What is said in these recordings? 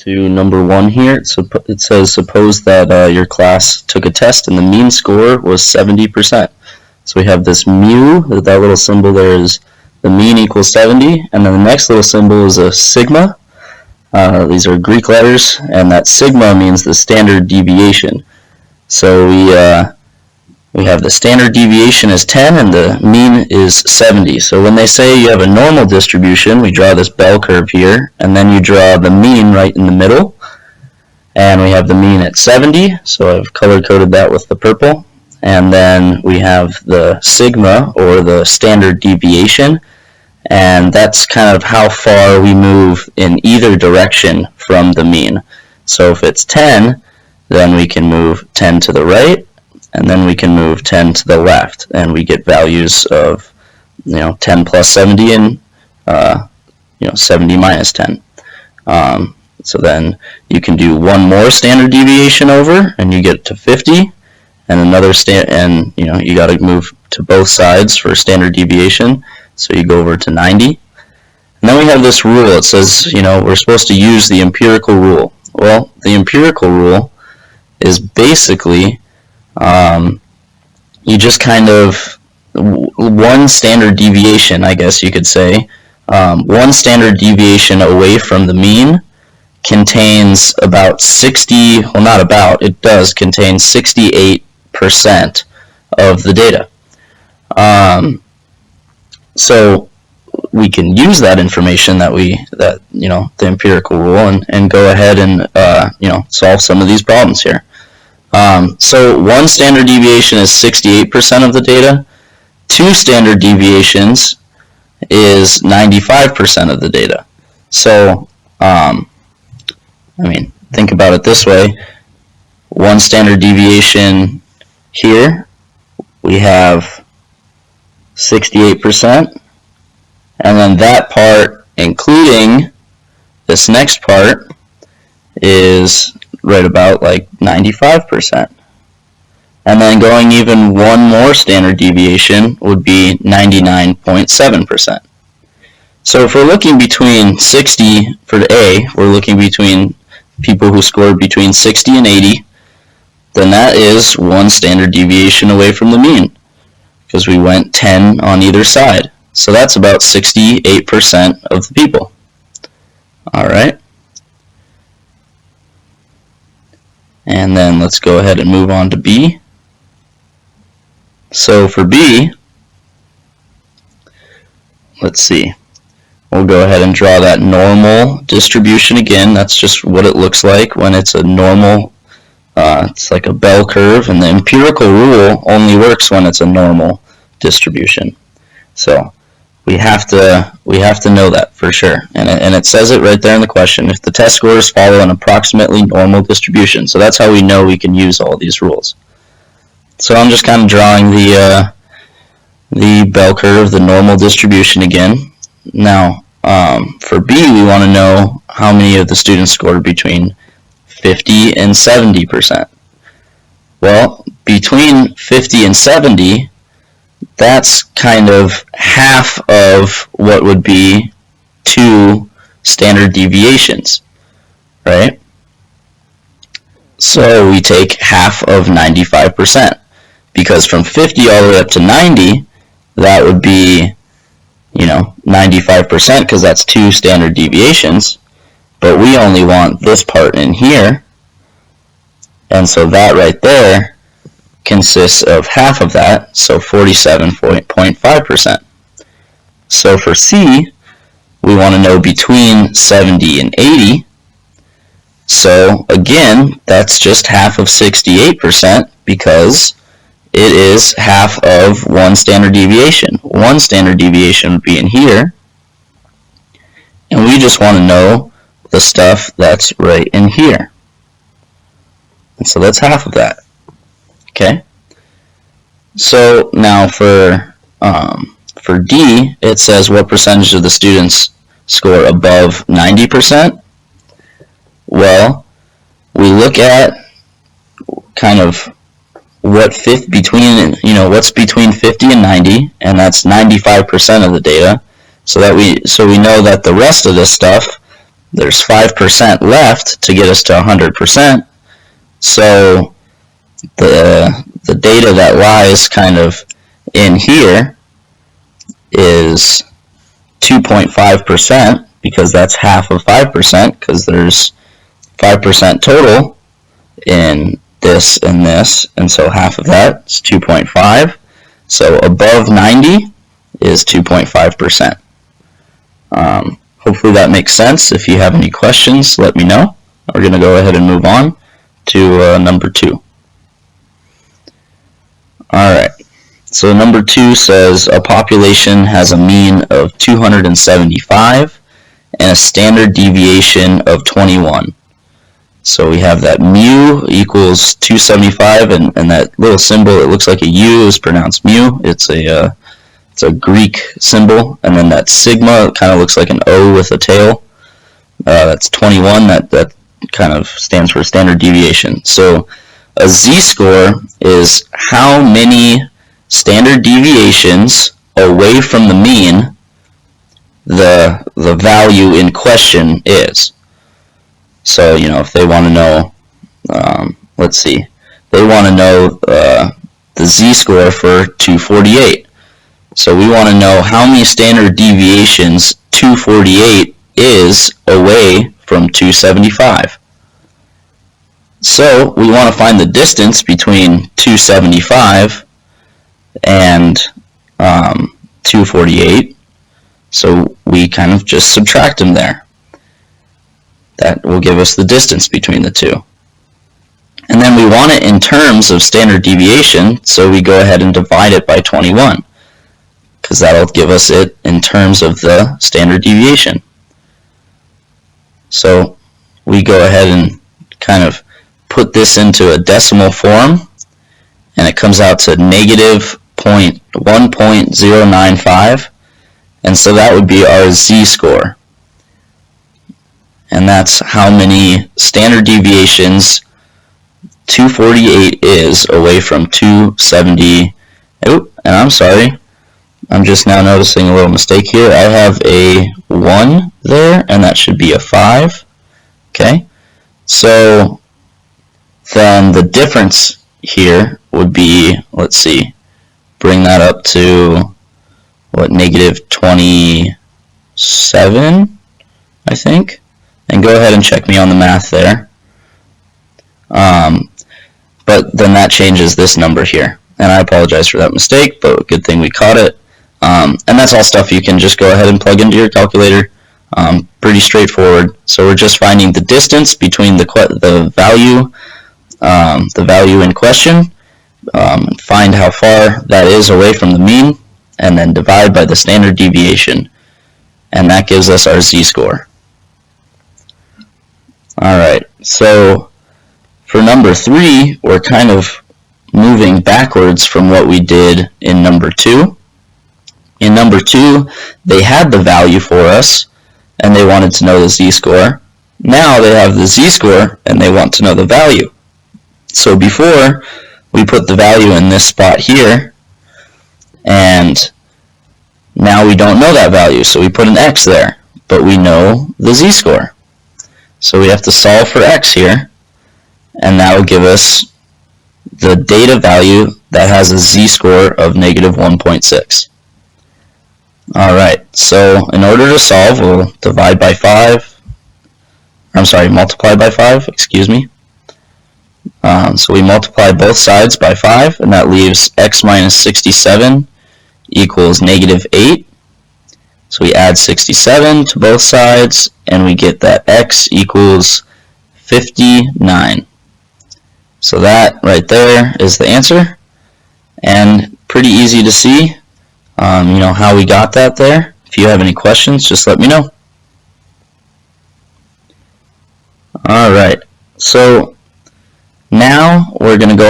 to number 1 here. It says, suppose that your class took a test and the mean score was 70%. So we have this mu, that little symbol there is the mean equals 70, and then the next little symbol is a sigma. These are Greek letters, and that sigma means the standard deviation. So we have the standard deviation is 10 and the mean is 70. So when they say you have a normal distribution, we draw this bell curve here, and then you draw the mean right in the middle. And we have the mean at 70, so I've color-coded that with the purple. And then we have the sigma, or the standard deviation, and that's kind of how far we move in either direction from the mean. So if it's 10, then we can move 10 to the right, and then we can move 10 to the left, and we get values of 10 plus 70 and 70 minus 10. So then you can do one more standard deviation over, and you get to 50, and another you got to move to both sides for standard deviation, so you go over to 90. And then we have this rule. It says we're supposed to use the empirical rule. Well, the empirical rule is basically you just kind of one standard deviation, I guess you could say, one standard deviation away from the mean contains about 60, well not about, it does contain 68% of the data. So we can use that information the empirical rule and go ahead and solve some of these problems here. So one standard deviation is 68% of the data. 2 standard deviations is 95% of the data. So, think about it this way. One standard deviation here, we have 68%, and then that part, including this next part, is right about like 95%. And then going even one more standard deviation would be 99.7%. So if we're looking between 60 for the A, we're looking between people who scored between 60 and 80, then that is one standard deviation away from the mean, because we went 10 on either side. So that's about 68% of the people. Alright. And then let's go ahead and move on to B. So for B, let's see. We'll go ahead and draw that normal distribution again. That's just what it looks like when it's a normal, it's like a bell curve, and the empirical rule only works when it's a normal distribution. So we have to know that for sure. And it says it right there in the question, if the test scores follow an approximately normal distribution. So that's how we know we can use all these rules. So I'm just kind of drawing the bell curve, the normal distribution again. Now, for B, we want to know how many of the students scored between 50 and 70%. Well, between 50 and 70, that's kind of half of what would be 2 standard deviations, right? So we take half of 95%, because from 50 all the way up to 90, that would be 95%, because that's 2 standard deviations, but we only want this part in here, and so that right there consists of half of that, so 47.5%. So for C, we want to know between 70 and 80, so again, that's just half of 68%, because it is half of 1 standard deviation. 1 standard deviation would be in here, and we just want to know the stuff that's right in here. And so that's half of that. Okay? So now for D, it says what percentage of the students score above 90%? Well, we look at kind of what's between 50 and 90, and that's 95% of the data. So we know that the rest of this stuff there's 5% left to get us to 100%. So the data that lies kind of in here is 2.5%, because that's half of 5%, because there's 5% total in this and this, and so half of that is 2.5. So above 90 is 2.5%. Hopefully that makes sense. If you have any questions, let me know. We're going to go ahead and move on to number 2. Alright, so number 2 says a population has a mean of 275 and a standard deviation of 21. So we have that mu equals 275, and that little symbol, it looks like a U, is pronounced mu. It's a Greek symbol, and then that sigma kind of looks like an O with a tail. That's 21. That kind of stands for standard deviation. So a z-score is how many standard deviations away from the mean the value in question is. So, you know, if they want to know, let's see, they want to know the z-score for 248. So we want to know how many standard deviations 248 is away from 275. So we want to find the distance between 275 and 248. So we kind of just subtract them there. That will give us the distance between the two. And then we want it in terms of standard deviation, so we go ahead and divide it by 21, because that'll give us it in terms of the standard deviation. So we go ahead and kind of put this into a decimal form, and it comes out to negative 1.095, and so that would be our z-score. And that's how many standard deviations 248 is away from 270. Oh, and I'm sorry, I'm just now noticing a little mistake here. I have a 1 there, and that should be a 5. Okay, so then the difference here would be, let's see, bring that up to, what, negative 27, I think? And go ahead and check me on the math there. But then that changes this number here. And I apologize for that mistake, but good thing we caught it. And that's all stuff you can just go ahead and plug into your calculator. Pretty straightforward. So we're just finding the distance between the value in question, find how far that is away from the mean, and then divide by the standard deviation. And that gives us our z-score. Alright, so for number 3, we're kind of moving backwards from what we did in number 2. In number 2, they had the value for us, and they wanted to know the z-score. Now they have the z-score, and they want to know the value. So before, we put the value in this spot here, and now we don't know that value, so we put an x there, but we know the z-score. So we have to solve for x here, and that will give us the data value that has a z-score of negative 1.6. Alright, so in order to solve, we'll divide by 5. I'm sorry, multiply by 5, excuse me. So we multiply both sides by 5, and that leaves x minus 67 equals negative 8. So we add 67 to both sides, and we get that x equals 59. So that right there is the answer, and pretty easy to see, you know, how we got that there. If you have any questions, just let me know. Alright, so now we're going to go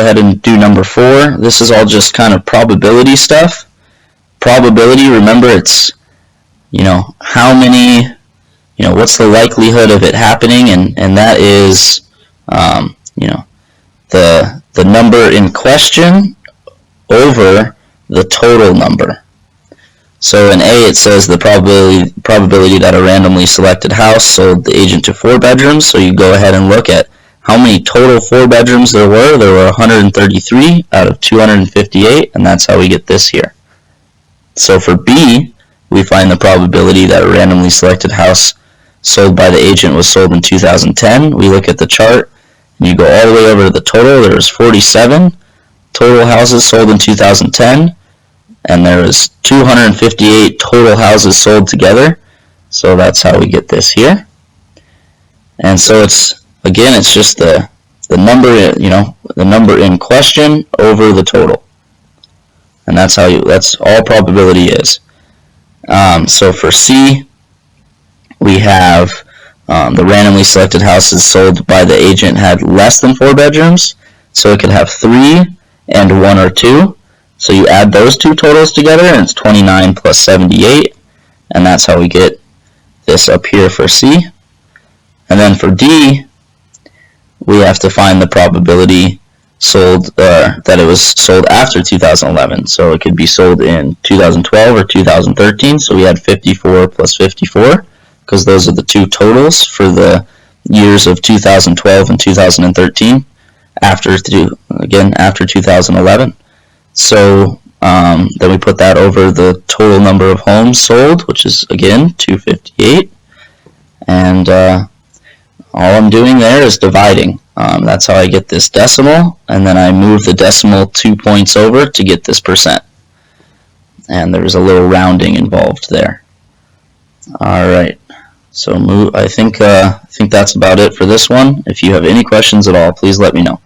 ahead and do number 4. This is all just kind of probability stuff. Probability, remember, it's, you know, how many, you know, what's the likelihood of it happening, and that is, you know, the number in question over the total number. So in A, it says the probability that a randomly selected house sold the agent to 4 bedrooms. So you go ahead and look at how many total 4 bedrooms there were. There were 133 out of 258, and that's how we get this here. So for B, we find the probability that a randomly selected house sold by the agent was sold in 2010. We look at the chart, and you go all the way over to the total. There was 47 total houses sold in 2010, and there was 258 total houses sold together. So that's how we get this here. And so it's, again, it's just the number, the number in question over the total. And that's all probability is. So for C, we have the randomly selected houses sold by the agent had less than 4 bedrooms. So it could have 3 and 1 or 2. So you add those two totals together, and it's 29 plus 78. And that's how we get this up here for C. And then for D, we have to find the probability sold that it was sold after 2011. So it could be sold in 2012 or 2013. So we had 54 plus 54, because those are the two totals for the years of 2012 and 2013 after 2011. So then we put that over the total number of homes sold, which is, again, 258. And all I'm doing there is dividing. That's how I get this decimal, and then I move the decimal 2 points over to get this percent. And there's a little rounding involved there. All right. So I think that's about it for this one. If you have any questions at all, please let me know.